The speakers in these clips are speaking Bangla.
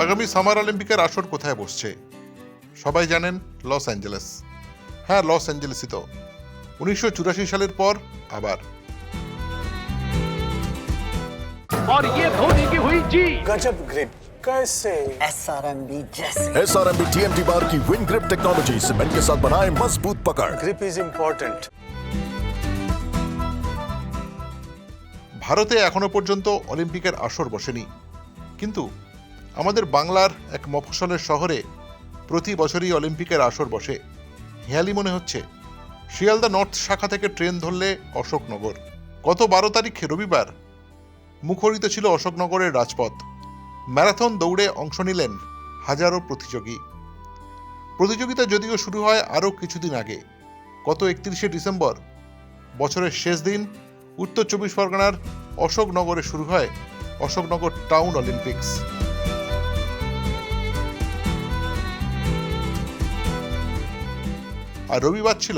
আগামী সামার অলিম্পিকের আসর কোথায় বসছে? সবাই জানেন লস অ্যাঞ্জেলেস। হ্যাঁ, লস অ্যাঞ্জেলেসই তো। 1984 সালের পর আবার। और ये धोनी की हुई जी। गजब ग्रिप कैसे SRMB जैसे SRMB TMT बार की विन ग्रिप टेक्नोलॉजी सीमेंट के साथ बनाए मजबूत पकड़। Grip is important. ভারতে এখনো পর্যন্ত অলিম্পিকের আসর বসেনি, কিন্তু আমাদের বাংলার এক মফস্বলের শহরে প্রতি বছরই অলিম্পিকের আসর বসে। হেয়ালি মনে হচ্ছে। শিয়ালদা নর্থ শাখা থেকে ট্রেন ধরলে অশোকনগর। গত 12 তারিখে রবিবার মুখরিত ছিল অশোকনগরের রাজপথ। ম্যারাথন দৌড়ে অংশ নিলেন হাজারো প্রতিযোগী। প্রতিযোগিতা যদিও শুরু হয় আরও কিছুদিন আগে। গত 31শে ডিসেম্বর, বছরের শেষ দিন, উত্তর 24 পরগনার অশোকনগরে শুরু হয় অশোকনগর টাউন অলিম্পিক্স। আর রবিবার ছিল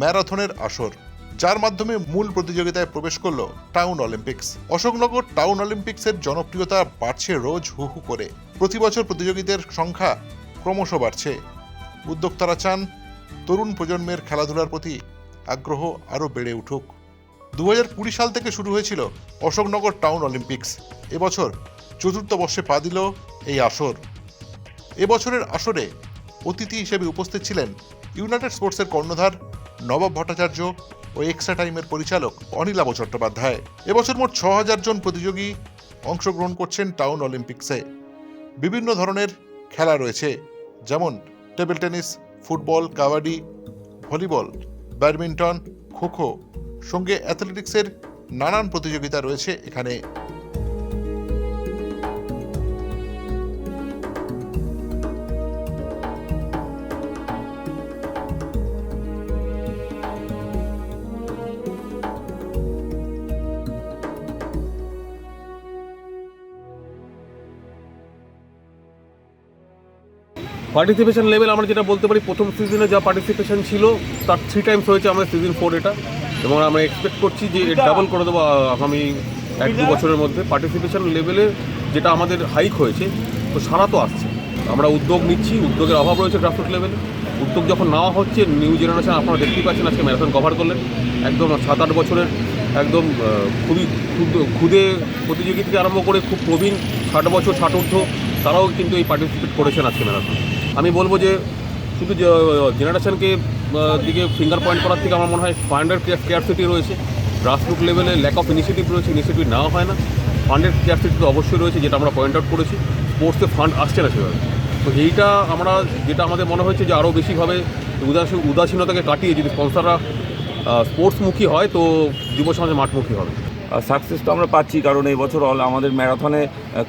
ম্যারাথনের আসর, যার মাধ্যমে মূল প্রতিযোগিতায় প্রবেশ করল টাউন অলিম্পিক্স। অশোকনগর টাউন অলিম্পিক্সের জনপ্রিয়তা বাড়ছে রোজ হু হু করে। প্রতি বছর প্রতিযোগীদের সংখ্যা ক্রমশ বাড়ছে। উদ্যোক্তারা চান তরুণ প্রজন্মের খেলাধুলার প্রতি আগ্রহ আরও বেড়ে উঠুক। 2020 সাল থেকে শুরু হয়েছিল অশোকনগর টাউন অলিম্পিক্স। এবছর 4র্থ বর্ষে পা দিল এই আসর। এবছরের আসরে অতিথি হিসেবে উপস্থিত ছিলেন ইউনাইটেড স্পোর্টসের কর্ণধার নবাব ভট্টাচার্য ও এক্সট্রা টাইমের পরিচালক অনিলাভ চট্টোপাধ্যায়। এবছর মোট 6000 জন প্রতিযোগী অংশগ্রহণ করছেন টাউন অলিম্পিক্সে। বিভিন্ন ধরনের খেলা রয়েছে, যেমন table tennis, football, kabaddi, volleyball, badminton, kho kho, সঙ্গে অ্যাথলেটিক্সের নানান প্রতিযোগিতা রয়েছে এখানে। পার্টিসিপেশন লেভেল আমরা যেটা বলতে পারি, প্রথম সিজনে যা পার্টিসিপেশন ছিল তার 3 টাইমস হয়েছে আমাদের সিজন 4 এটা, এবং আমরা এক্সপেক্ট করছি যে ডাবল করে দেবো আগামী 1-2 বছরের মধ্যে। পার্টিসিপেশন লেভেলে যেটা আমাদের হাইক হয়েছে, তো সারা তো আসছে। আমরা উদ্যোগ নিচ্ছি, উদ্যোগের অভাব রয়েছে গ্রাসরুট লেভেলে। উদ্যোগ যখন নেওয়া হচ্ছে, নিউ জেনারেশন আপনারা দেখতেই পাচ্ছেন, আজকে ম্যারাথন কভার করলেন, একদম 7-8 বছরের একদম খুবই ক্ষুদে প্রতিযোগী থেকে আরম্ভ করে খুব প্রবীণ 60 বছর 60 ঊর্ধ্ব, তারাও কিন্তু এই পার্টিসিপেট করেছেন আজকে ম্যারাথন। আমি বলবো যে শুধু জেনারেশনকে দিকে ফিঙ্গার পয়েন্ট করার থেকে আমার মনে হয় ফান্ডের স্কেয়ারসিটি রয়েছে, গ্রাসরুট লেভেলে ল্যাক অফ ইনিশিয়েটিভ রয়েছে, ইনিশিয়েটিভ নেওয়া হয় না। ফান্ডের স্কেয়ারসিটি তো অবশ্যই রয়েছে, যেটা আমরা পয়েন্ট আউট করেছি। স্পোর্টসে ফান্ড আসছে না সেভাবে। তো এইটা আমরা, যেটা আমাদের মনে হয়েছে যে আরও বেশিভাবে উদাসীনতাকে কাটিয়ে যদি স্পন্সররা স্পোর্টসমুখী হয়, তো যুব সমাজে মাঠমুখী হবে। সাকসেস তো আমরা পাচ্ছি, কারণ এই বছর আমাদের ম্যারাথনে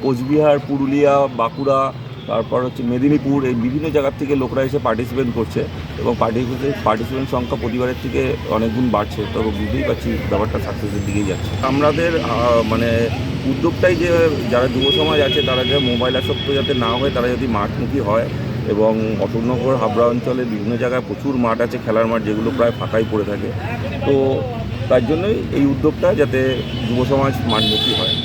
কোচবিহার, পুরুলিয়া, বাঁকুড়া, তারপর হচ্ছে মেদিনীপুর, এই বিভিন্ন জায়গার থেকে লোকরা এসে পার্টিসিপেট করছে, এবং পার্টিসিপেন্ট সংখ্যা প্রতিবারের থেকে অনেক গুণ বাড়ছে। তো বুঝতেই পারছি ব্যাপারটা সাকসেসের দিকেই যাচ্ছে। আমাদের মানে উদ্যোগটাই যে যারা যুব সমাজ আছে তারা যে মোবাইল আসক্ত যাতে না হয়, তারা যদি মাঠমুখী হয়, এবং অশোকনগর হাবড়া অঞ্চলে বিভিন্ন জায়গায় প্রচুর মাঠ আছে, খেলার মাঠ, যেগুলো প্রায় ফাঁকাই পড়ে থাকে। তো তার জন্যই এই উদ্যোগটা, যাতে যুব সমাজ মাঠমুখী হয়।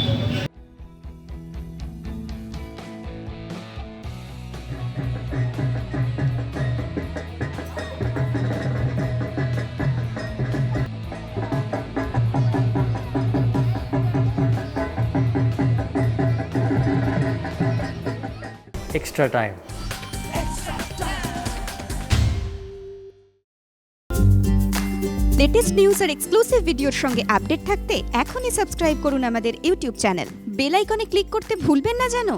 extra time লেটেস্ট নিউজ আর এক্সক্লুসিভ ভিডিওর সঙ্গে আপডেট থাকতে এখনই সাবস্ক্রাইব করুন আমাদের ইউটিউব চ্যানেল। বেল আইকনে ক্লিক করতে ভুলবেন না যেন।